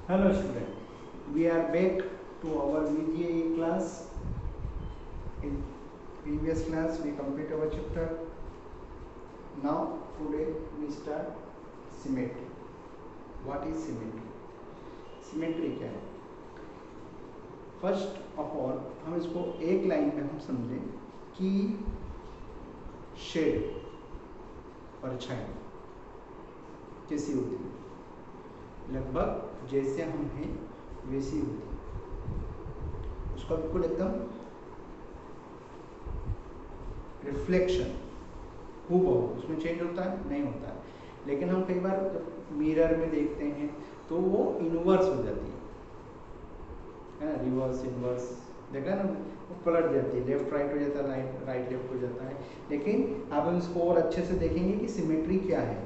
Hello student, we are back to our VGA class. In previous class we complete our chapter. Now today we start symmetry. What is symmetry? Symmetry क्या है? First of all हम इसको एक line में हम समझें कि shade परछाई कैसी होती है, लगभग जैसे हम हैं वैसी होती है। उसका बिल्कुल एकदम रिफ्लेक्शन हूबहू, उसमें चेंज होता है नहीं होता है। लेकिन हम कई बार जब मिरर में देखते हैं तो वो इनवर्स हो जाती है ना, रिवर्स इनवर्स देखा ना, वो पलट जाती है, लेफ्ट राइट हो जाता है, राइट लेफ्ट हो जाता है। लेकिन अब हम इसको और अच्छे से देखेंगे कि सिमेट्री क्या है।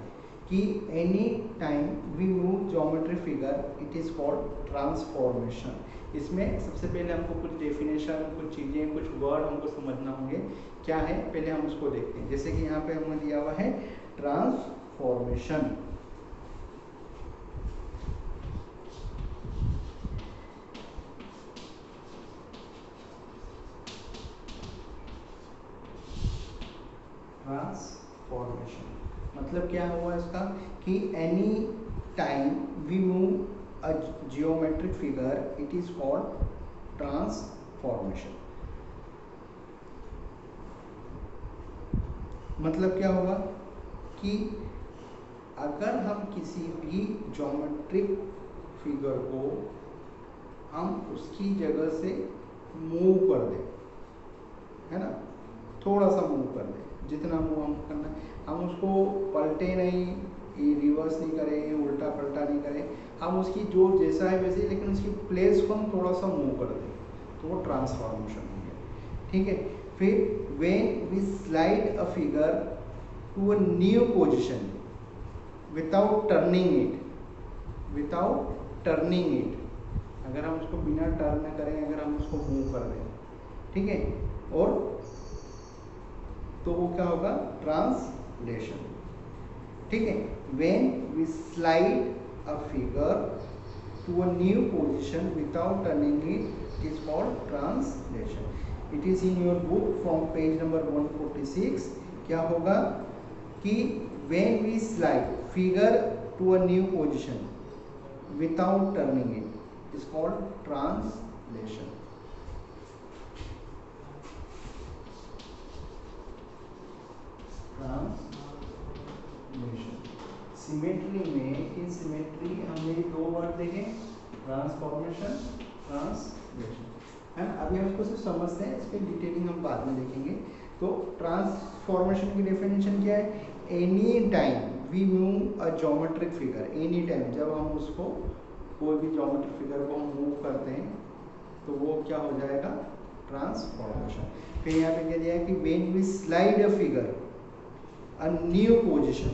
कि any time we move geometry figure it is called transformation. इसमें सबसे पहले हमको कुछ डेफिनेशन, कुछ चीज़ें, कुछ वर्ड हमको समझना होंगे क्या है, पहले हम उसको देखते हैं। जैसे कि यहाँ पे हमें दिया हुआ है ट्रांसफॉर्मेशन। ट्रांसफॉर्मेशन मतलब क्या हुआ इसका कि any time we move a geometric figure it is called transformation. मतलब क्या होगा कि अगर हम किसी भी ज्योमेट्रिक फिगर को हम उसकी जगह से मूव कर दें, है ना, थोड़ा सा मूव कर दें, जितना मूव हम करना, हम उसको पलटे नहीं, रिवर्स नहीं करें, उल्टा पलटा नहीं करें, हम उसकी जो जैसा है वैसे, लेकिन उसकी प्लेस को हम थोड़ा सा मूव कर दें तो वो ट्रांसफॉर्मेशन हो गया। ठीक है। फिर when we slide a figure to a new position without turning it, अगर हम उसको बिना टर्न करें, अगर हम उसको मूव कर दें, ठीक है, और तो वो क्या होगा, ट्रांसलेशन। ठीक है। When we slide a figure to a new position without turning it is called translation. It is in your book from page number 146। क्या होगा कि when we slide figure to a new position without turning it is called translation. Symmetry में, in symmetry हमने दो word देखे, transformation, translation, है ना। अभी हम इसको सिर्फ समझते हैं, इसके डिटेलिंग हम बाद में देखेंगे। तो ट्रांसफॉर्मेशन की डेफिनेशन क्या है? Any time we move a geometric figure, any time जब हम उसको कोई भी ज्योमेट्रिक फिगर को हम मूव करते हैं तो वो क्या हो जाएगा, ट्रांसफॉर्मेशन। फिर यहाँ पे क्या दिया है कि when we slide a figure a new position,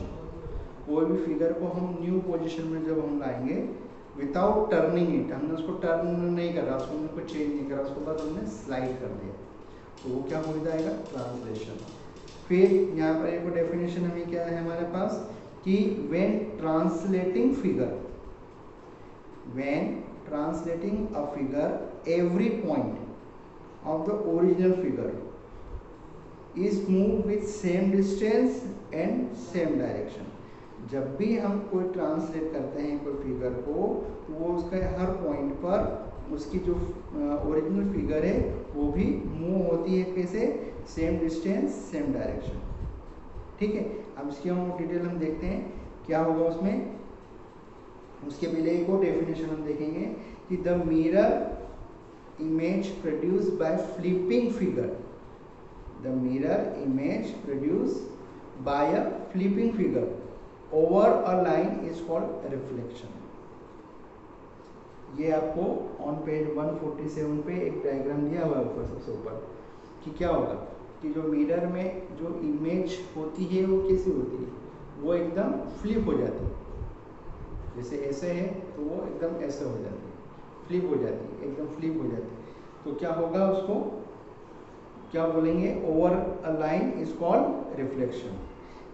कोई भी फिगर को हम न्यू पोजीशन में जब हम लाएंगे विदाउट टर्निंग इट, हमने उसको टर्न नहीं करा, उसको हमने कुछ चेंज नहीं करा, उसको बाद हमने स्लाइड कर दिया, तो वो क्या हो जाएगा, ट्रांसलेशन। फिर यहाँ पर एक डेफिनेशन हमें क्या है हमारे पास कि when translating a figure every point of the original figure is move with same distance and same direction. जब भी हम कोई ट्रांसलेट करते हैं कोई फिगर को, तो वो उसके हर पॉइंट पर उसकी जो ओरिजिनल फिगर है वो भी मूव होती है, कैसे, सेम डिस्टेंस सेम डायरेक्शन। ठीक है। अब इसकी हम डिटेल हम देखते हैं क्या होगा उसमें। उसके पहले एक और डेफिनेशन हम देखेंगे कि the mirror image produce by flipping figure, the mirror image produced by a flipping figure over a line is called reflection। ये आपको ऑन पेज 147 पे एक डायग्राम दिया हुआ है ऊपर, सबसे ऊपर, कि क्या होगा कि जो मिरर में जो इमेज होती है वो कैसी होती है, वो एकदम फ्लिप हो जाती है। जैसे ऐसे है तो वो एकदम ऐसे हो जाती है, फ्लिप हो जाती है, एकदम फ्लिप हो जाती है। तो क्या होगा, उसको क्या बोलेंगे, over a line is called reflection.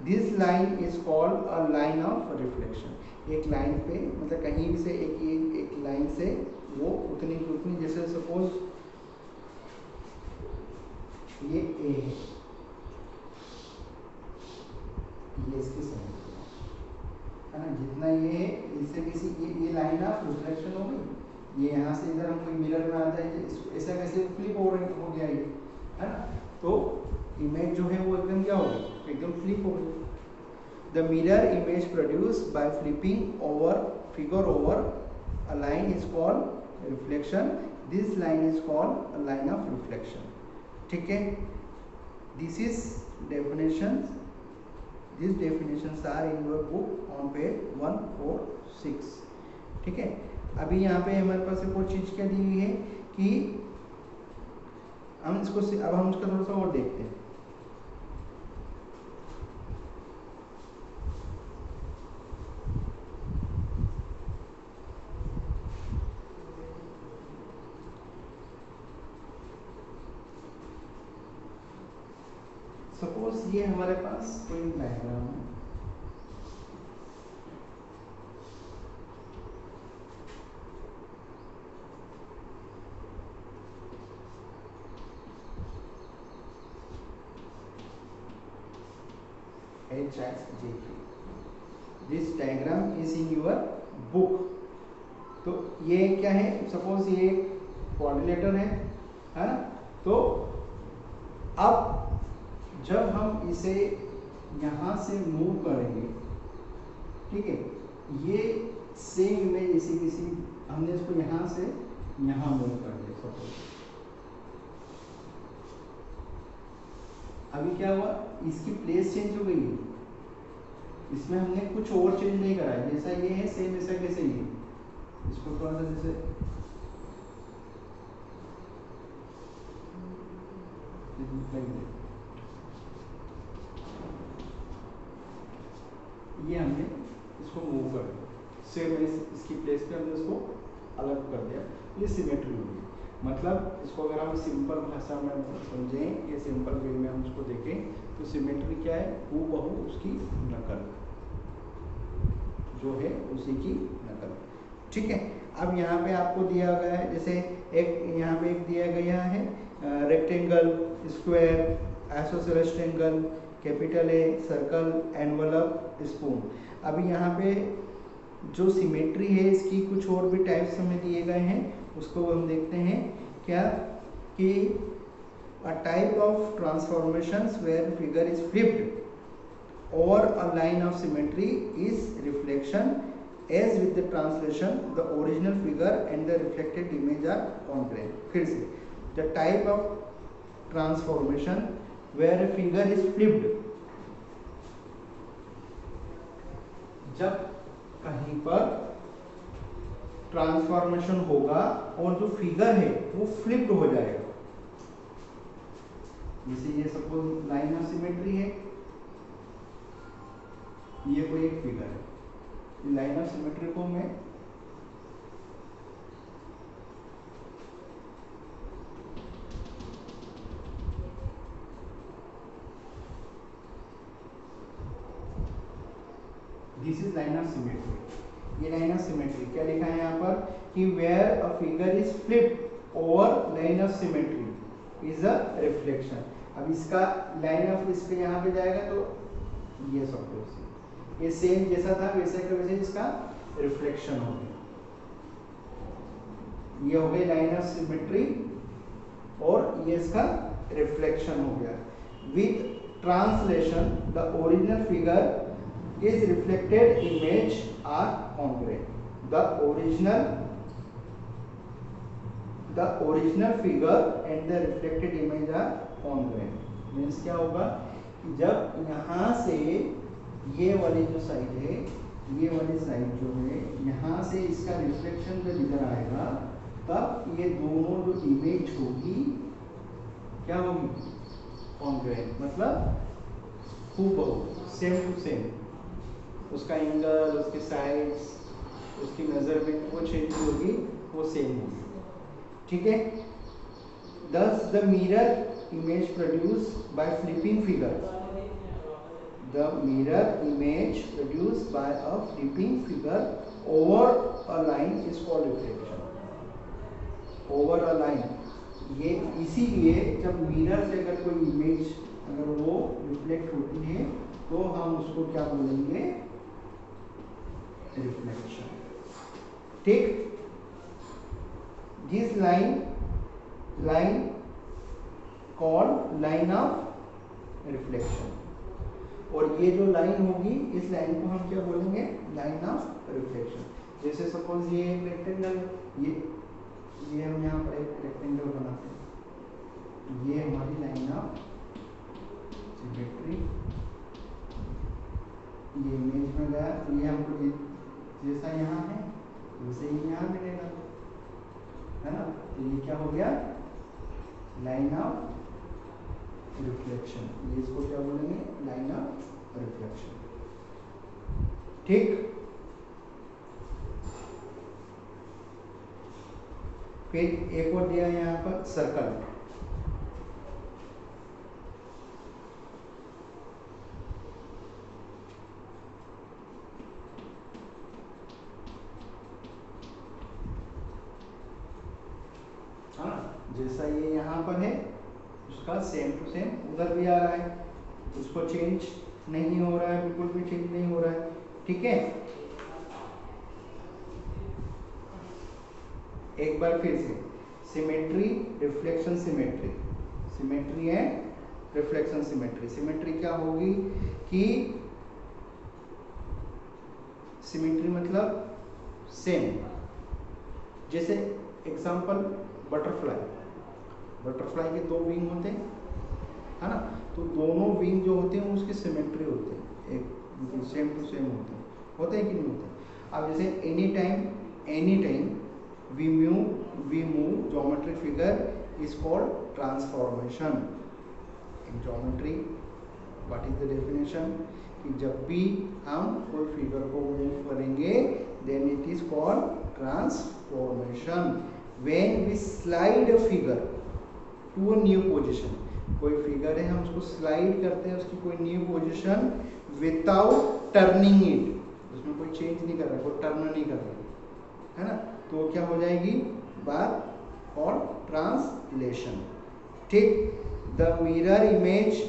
This line is called a line of reflection. एक लाइन पे मतलब कहीं भी से एक लाइन से वो उतनी की उतनी, जैसे सपोज ये ए है, ये इसकी साइड है ना, जितना ये है इससे किसी ये लाइन ऑफ रिफ्लेक्शन हो गई। ये यहाँ से इधर हम कोई मिरर में आता है, ऐसा कैसे फ्लिप हो गया ये, है ना, तो इमेज जो है वो एकदम क्या हो गई, एकदम फ्लिप हो गई। The mirror image produced by flipping over figure over a line is called reflection. This line is called a line of reflection. ठीक है, this is definition, these definitions are in your book on page 146। ठीक है, अभी यहाँ पे हमारे पास एक और चीज़ क्या दी हुई है कि हम इसको अब हम इसका थोड़ा सा और देखते हैं। सपोज ये हमारे पास कोई डायग्राम है, HSJK, this diagram is in your book. तो ये क्या है, सपोज ये कोऑर्डिनेटर है ना, तो अब जब हम इसे यहाँ से मूव करेंगे, ठीक है, ये सेम इमेज इसी किसी हमने इसको यहाँ से यहाँ मूव कर दिया सपोज। अभी क्या हुआ, इसकी प्लेस चेंज हो गई है, इसमें हमने कुछ और चेंज नहीं करा है, जैसा ये है सेम ऐसा कैसे ही है। इसको थोड़ा सा जैसे ये हमने इसको मूव कर दिया, सेम इसकी प्लेस पे हमने इसको अलग कर दिया, ये सिमेट्री होगी। मतलब इसको अगर हम सिंपल भाषा में समझें, ये सिंपल वे में हम इसको देखें तो सिमेट्री क्या है, हूबहू उसकी नकल जो है उसी की नकल। ठीक है, अब यहाँ पे आपको दिया गया है, जैसे एक यहाँ पे एक दिया गया है rectangle, square, isosceles triangle, capital A, circle, envelope, spoon. अभी यहाँ पे जो सिमेट्री है इसकी कुछ और भी टाइप्स हमें दिए गए हैं, उसको हम देखते हैं क्या कि a type of transformations where figure is flipped और a line of symmetry is reflection as with the translation the original figure and the reflected image are congruent। फिर से, the type of transformation where a figure is flipped, जब कहीं पर transformation होगा और जो figure है वो फ्लिप्ड हो जाएगा। जैसे ये सपोज लाइन ऑफ सिमेट्री है, ये कोई एक फिगर है, लाइन ऑफ सिमेट्री को मैं this is line of symmetry. ये लाइन ऑफ सिमेट्री क्या लिखा है यहाँ पर कि where a figure is flipped over line of symmetry is a reflection. अब इसका लाइन ऑफ इस पे यहाँ पे जाएगा तो ये सपोज ये सेम जैसा था वैसे का वैसे इसका रिफ्लेक्शन हो गया। ये हो गई लाइन ऑफ सिमेट्री और ये इसका रिफ्लेक्शन हो गया। With translation the original figure is reflected image are congruent. the original figure and the reflected image are congruent। Means क्या होगा, जब यहाँ से ये वाली जो साइड है, ये वाली साइड जो है यहाँ से इसका रिफ्लेक्शन जब इधर आएगा तब ये दोनों जो इमेज होगी क्या होगी, कॉन्ग्रुएंट, मतलब हूबहू, सेम टू सेम। उसका एंगल, उसके साइड्स, उसकी मेजरमेंट वो चेंज होगी, वो सेम होगी। ठीक है, thus the mirror image produced by flipping figure, The mirror image produced by a flipping figure over a line is called reflection. Over a line, ये इसीलिए जब मिरर से अगर कोई इमेज अगर वो रिफ्लेक्ट होती है तो हम उसको क्या बोलेंगे, रिफ्लेक्शन। ठीक, this line called line of reflection. और ये जो लाइन होगी इस लाइन को हम क्या बोलेंगे, लाइन ऑफ रिफ्लेक्शन। जैसे सपोज ये एक रेक्टेंगल, ये हम यहाँ पर एक रेक्टेंगल बनाते हैं, ये हमारी लाइन ऑफ सिमेट्री, ये इमेज में गया तो ये हमको जैसा यहाँ है वैसे ही यहाँ मिलेगा, है ना। तो ये क्या हो गया, लाइन ऑफ रिफ्लेक्शन। ये इसको क्या बोलेंगे, लाइन ऑफ रिफ्लेक्शन। ठीक, फिर एक और दिया यहाँ पर सर्कल। हाँ, जैसा ये यहाँ पर है उसका सेम टू सेम उधर भी आ रहा है, उसको चेंज नहीं हो रहा है, बिल्कुल भी चेंज नहीं हो रहा है। ठीक है, एक बार फिर से, symmetry, reflection, symmetry, symmetry and reflection symmetry. Symmetry क्या होगी कि सिमेट्री मतलब सेम। जैसे एग्जांपल बटरफ्लाई, बटरफ्लाई के दो विंग होते हैं, है ना। तो दोनों विंग जो होते हैं उसके सिमेट्री होते हैं, एक सेम टू सेम होते हैं कि नहीं होते। अब जैसे any time we move geometric figure is called transformation. In geometry what is the definition, कि जब भी हम कोई फिगर को मूव करेंगे then it is called transformation. When we slide a figure to a new position, कोई figure है हम उसको स्लाइड करते हैं उसकी कोई new position without turning it, उसमें कोई चेंज नहीं कर रहा है, कोई टर्न नहीं कर रहा है ना, तो क्या हो जाएगी बात और ट्रांसलेशन। ठीक, the mirror image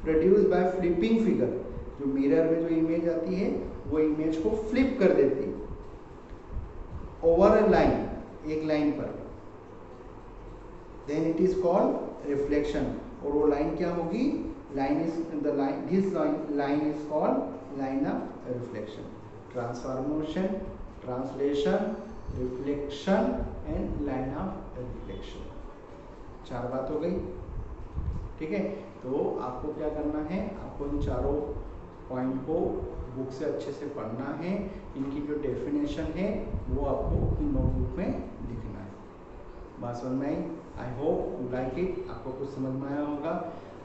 produce by flipping figure, जो मिरर में जो इमेज आती है वो इमेज को फ्लिप कर देती है ओवर अ लाइन, एक लाइन पर, then it is called reflection. और वो लाइन क्या होगी, line is the line, this line is called line of reflection. Transformation, translation, reflection and line of reflection, चार बात हो गई। ठीक है, तो आपको क्या करना है, आपको इन चारों पॉइंट को बुक से अच्छे से पढ़ना है, इनकी जो डेफिनेशन है वो आपको अपनी नोटबुक में लिखना है। बात समझ में आई? I hope you like it. आपको कुछ समझ में आया होगा।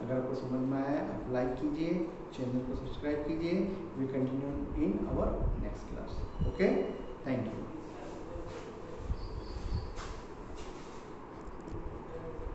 अगर आपको समझ में आया आप लाइक कीजिए, चैनल को सब्सक्राइब कीजिए। We continue in our next class. Okay, thank you.